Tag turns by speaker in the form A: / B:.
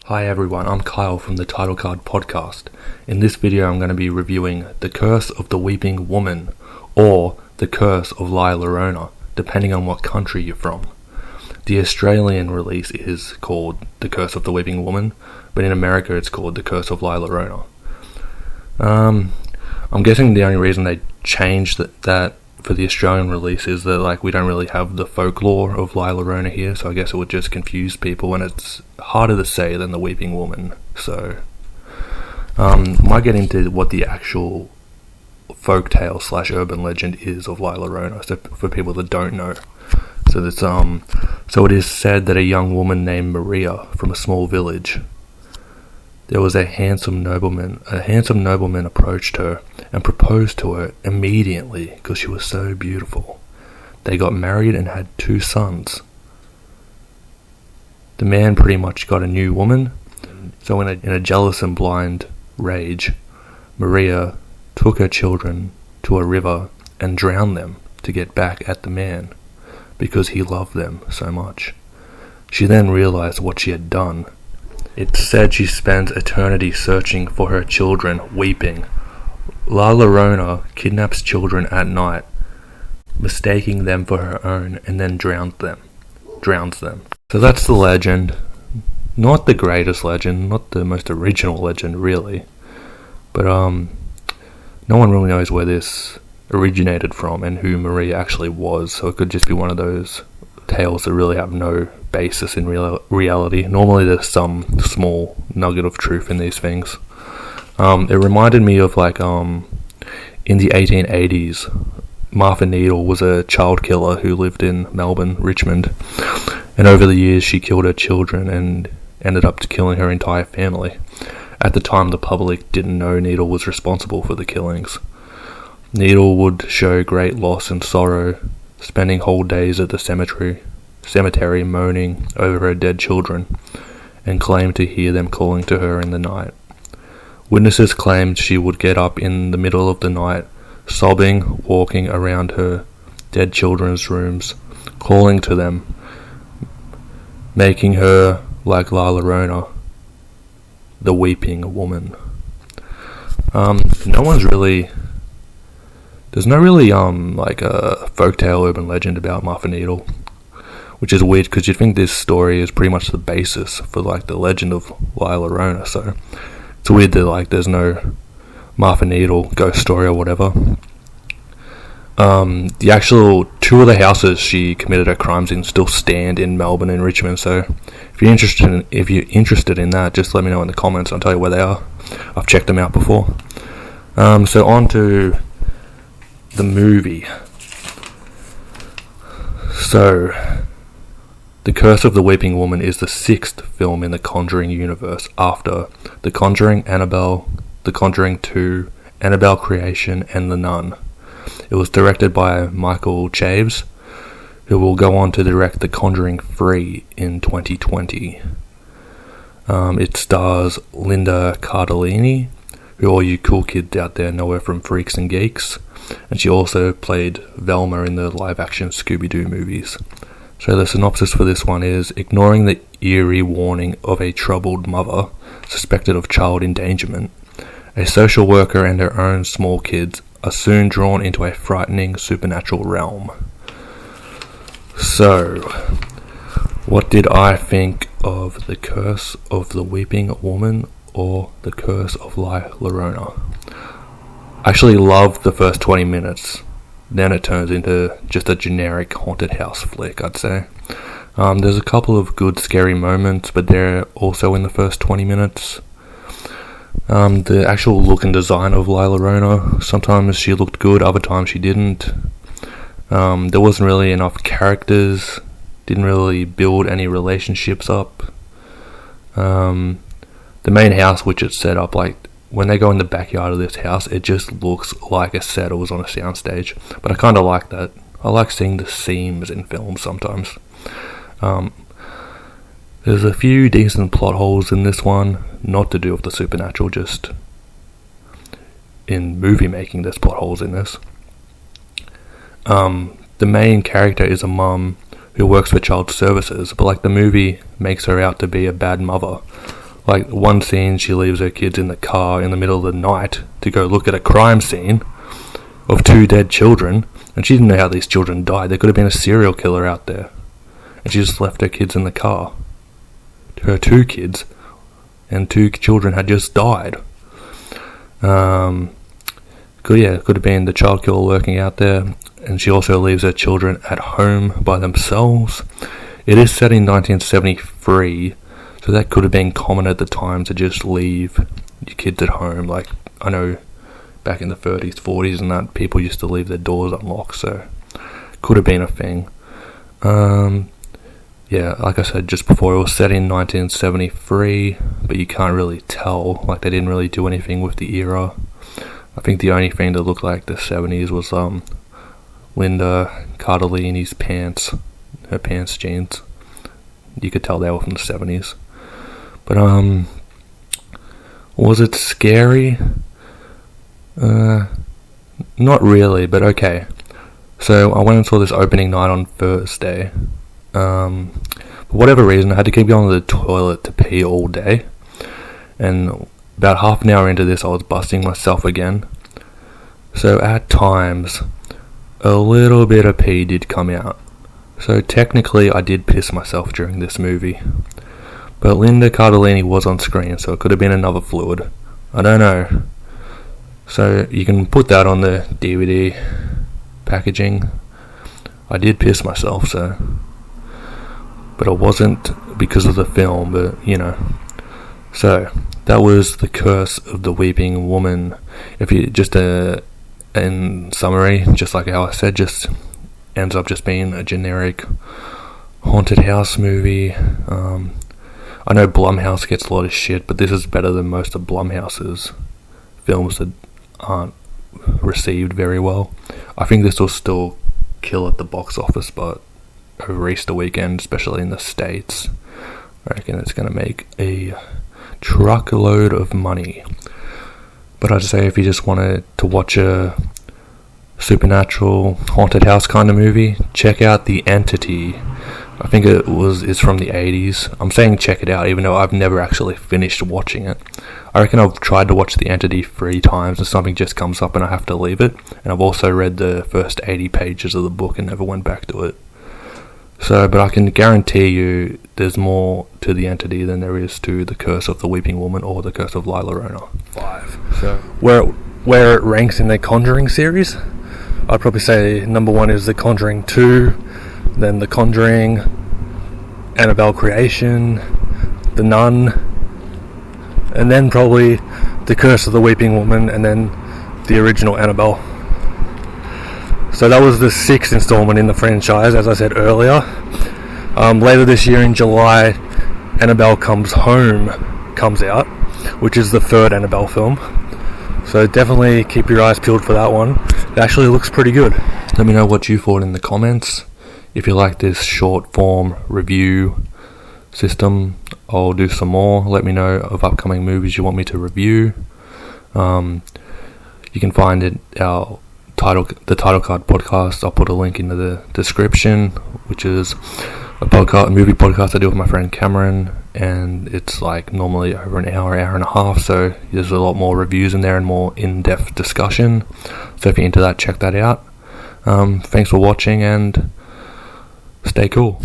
A: Hi everyone, I'm Kyle from the Title Card Podcast. In this video I'm going to be reviewing The Curse of the Weeping Woman, or The Curse of Llorona, depending on what country you're from. The Australian release is called The Curse of the Weeping Woman, but in America it's called The Curse of Llorona. I'm guessing the only reason they changed that for the Australian release is that we don't really have the folklore of Llorona here, so I guess it would just confuse people, and it's harder to say than the Weeping Woman. So might get into what the actual folktale / urban legend is of Llorona, so for people that don't know. So it is said that a young woman named Maria from a small village, there was a handsome nobleman approached her and proposed to her immediately because she was so beautiful. They got married and had 2 sons. The man pretty much got a new woman, so in a jealous and blind rage, Maria took her children to a river and drowned them to get back at the man because he loved them so much. She then realized what she had done. It's said she spends eternity searching for her children, weeping. Llorona kidnaps children at night, mistaking them for her own, and then drowns them. So that's the legend. Not the greatest legend, not the most original legend really, but no one really knows where this originated from and who Maria actually was, so it could just be one of those tales that really have no basis in reality. Normally there's some small nugget of truth in these things. It reminded me of in the 1880s, Martha Needle was a child killer who lived in Melbourne, Richmond, and over the years she killed her children and ended up killing her entire family. At the time the public didn't know Needle was responsible for the killings. Needle would show great loss and sorrow, spending whole days at the cemetery moaning over her dead children, and claimed to hear them calling to her in the night. Witnesses claimed she would get up in the middle of the night, sobbing, walking around her dead children's rooms, calling to them, making her like Llorona, the weeping woman. There's no really a folktale urban legend about Martha Needle, which is weird because you'd think this story is pretty much the basis for the legend of Llorona. So it's weird that there's no Martha Needle ghost story or whatever. The actual 2 of the houses she committed her crimes in still stand in Melbourne and Richmond. So if you're interested in that, just let me know in the comments. I'll tell you where they are. I've checked them out before. So on to the movie. So, The Curse of the Weeping Woman is the 6th film in the Conjuring universe after The Conjuring, Annabelle, The Conjuring 2, Annabelle Creation, and The Nun. It was directed by Michael Chaves, who will go on to direct The Conjuring 3 in 2020. It stars Linda Cardellini, who all you cool kids out there know her from Freaks and Geeks, and she also played Velma in the live-action Scooby-Doo movies. So the synopsis for this one is: ignoring the eerie warning of a troubled mother suspected of child endangerment, a social worker and her own small kids are soon drawn into a frightening supernatural realm. So, what did I think of The Curse of the Weeping Woman or The Curse of Llorona? I actually loved the first 20 minutes. Then it turns into just a generic haunted house flick, I'd say. There's a couple of good scary moments, but they're also in the first 20 minutes. The actual look and design of Llorona, sometimes she looked good, other times she didn't. There wasn't really enough characters, didn't really build any relationships up. The main house which it's set up, when they go in the backyard of this house, it just looks like a set or was on a soundstage. But I kind of like that. I like seeing the seams in films sometimes. There's a few decent plot holes in this one, not to do with the supernatural, just in movie making there's plot holes in this. The main character is a mum who works for child services, but the movie makes her out to be a bad mother. Like, one scene, she leaves her kids in the car in the middle of the night to go look at a crime scene of 2 dead children, and she didn't know how these children died. There could have been a serial killer out there, and she just left her kids in the car. Her 2 kids and 2 children had just died. Could have been the child killer lurking out there, and she also leaves her children at home by themselves. It is set in 1973, so that could have been common at the time to just leave your kids at home. Like, I know back in the 30s, 40s and that, people used to leave their doors unlocked, so could have been a thing. Yeah, like I said just before, it was set in 1973, but you can't really tell. Like, they didn't really do anything with the era. I think the only thing that looked like the 70s was Linda Cardellini's pants, her pants jeans. You could tell they were from the 70s. But was it scary? Not really, but okay. So I went and saw this opening night on Thursday. For whatever reason, I had to keep going to the toilet to pee all day, and about half an hour into this, I was busting myself again. So at times, a little bit of pee did come out. So technically, I did piss myself during this movie. But Linda Cardellini was on screen, so it could have been another fluid. I don't know. So you can put that on the DVD packaging. I did piss myself, so. But it wasn't because of the film, but, you know. So, that was The Curse of the Weeping Woman. If you just, in summary, just like how I said, just ends up just being a generic haunted house movie. I know Blumhouse gets a lot of shit, but this is better than most of Blumhouse's films that aren't received very well. I think this will still kill at the box office, but over Easter weekend, especially in the States, I reckon it's going to make a truckload of money. But I'd say if you just wanted to watch a supernatural haunted house kind of movie, check out The Entity. I think it's from the 80s. I'm saying check it out even though I've never actually finished watching it. I reckon I've tried to watch The Entity 3 times and something just comes up and I have to leave it. And I've also read the first 80 pages of the book and never went back to it. So, but I can guarantee you there's more to The Entity than there is to The Curse of the Weeping Woman or The Curse of Llorona 5. So, where it ranks in the Conjuring series, I'd probably say number 1 is The Conjuring 2, then The Conjuring, Annabelle Creation, The Nun, and then probably The Curse of the Weeping Woman, and then the original Annabelle. So that was the 6th installment in the franchise, as I said earlier. Later this year in July, Annabelle Comes Home comes out, which is the 3rd Annabelle film. So definitely keep your eyes peeled for that one. It actually looks pretty good. Let me know what you thought in the comments. If you like this short form review system, I'll do some more. Let me know of upcoming movies you want me to review. You can find it the Title Card podcast. I'll put a link into the description, which is a movie podcast I do with my friend Cameron, and it's like normally over an hour and a half, so there's a lot more reviews in there and more in-depth discussion. So if you're into that, check that out. Thanks for watching and stay cool.